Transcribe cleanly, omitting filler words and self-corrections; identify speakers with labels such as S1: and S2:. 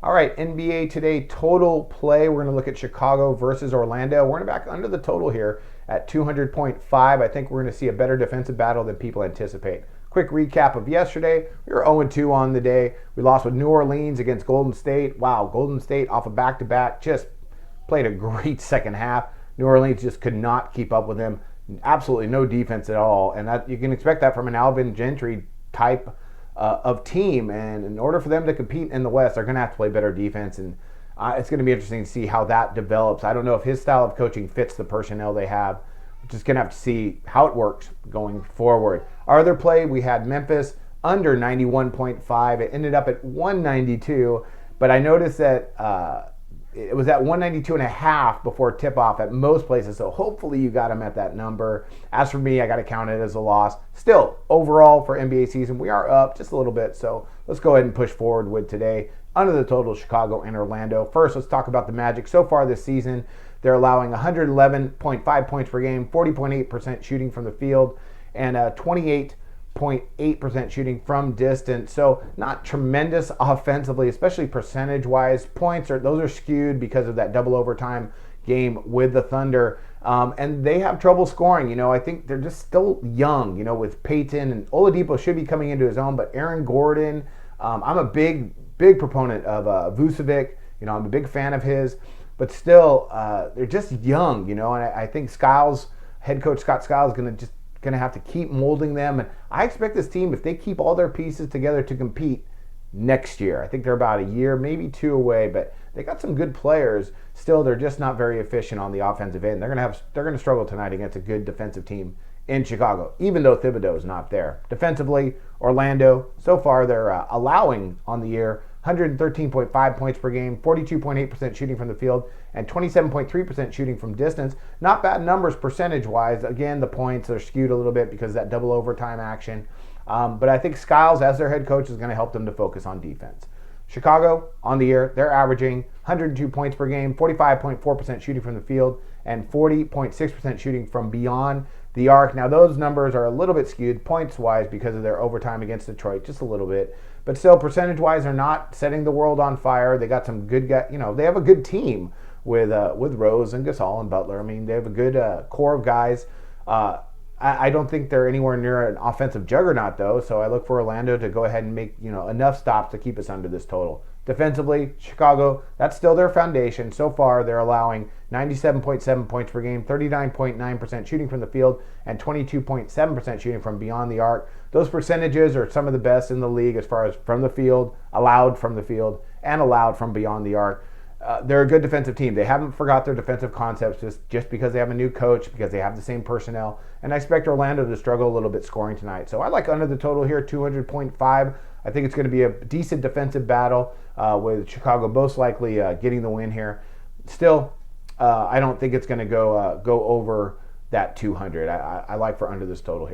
S1: All right, NBA today total play. We're going to look at Chicago versus Orlando. We're going to back under the total here at 200.5. I think we're going to see a better defensive battle than people anticipate. Quick recap of yesterday. We were 0-2 on the day. We lost with New Orleans against Golden State. Wow, Golden State off a back-to-back just played a great second half. New Orleans just could not keep up with them. Absolutely no defense at all, and that you can expect that from an Alvin Gentry type of team. And in order for them to compete in the West, they're going to have to play better defense. And it's going to be interesting to see how that develops. I don't know if his style of coaching fits the personnel they have. We're just going to have to see how it works going forward. Our other play, we had Memphis under 91.5. It ended up at 192. But I noticed that it was at 192 and a half before tip-off at most places, so hopefully you got them at that number. As for me, I got to count it as a loss. Still, overall for NBA season, we are up just a little bit, so let's go ahead and push forward with today. Under the total, Chicago and Orlando. First, let's talk about the Magic. So far this season, they're allowing 111.5 points per game, 40.8% shooting from the field, and 28.8% shooting from distance. So not tremendous offensively, especially percentage-wise. Those are skewed because of that double overtime game with the Thunder. And they have trouble scoring. I think they're just still young, with Peyton, and Oladipo should be coming into his own, but Aaron Gordon, I'm a big proponent of Vucevic. I'm a big fan of his, but still, they're just young, and I think head coach Scott Skiles is going to have to keep molding them. And I expect this team, if they keep all their pieces together, to compete next year. I think they're about a year, maybe two away, but they got some good players. Still, they're just not very efficient on the offensive end. They're going to struggle tonight against a good defensive team in Chicago, even though Thibodeau is not there. Defensively, Orlando, so far they're allowing on the year 113.5 points per game, 42.8% shooting from the field, and 27.3% shooting from distance. Not bad numbers percentage-wise. Again, the points are skewed a little bit because of that double overtime action. But I think Skiles, as their head coach, is going to help them to focus on defense. Chicago, on the year, they're averaging 102 points per game, 45.4% shooting from the field, and 40.6% shooting from beyond the arc. Now, those numbers are a little bit skewed points-wise because of their overtime against Detroit, just a little bit. But still, percentage-wise, they're not setting the world on fire. They got some good guys. They have a good team with Rose and Gasol and Butler. I mean, they have a good core of guys. I don't think they're anywhere near an offensive juggernaut, though, so I look for Orlando to go ahead and make enough stops to keep us under this total. Defensively, Chicago, that's still their foundation. So far, they're allowing 97.7 points per game, 39.9% shooting from the field, and 22.7% shooting from beyond the arc. Those percentages are some of the best in the league as far as from the field, allowed from the field, and allowed from beyond the arc. They're a good defensive team. They haven't forgot their defensive concepts just because they have a new coach, because they have the same personnel. And I expect Orlando to struggle a little bit scoring tonight. So I like under the total here, 200.5. I think it's going to be a decent defensive battle with Chicago most likely getting the win here. Still, I don't think it's going to go over that 200. I like for under this total here.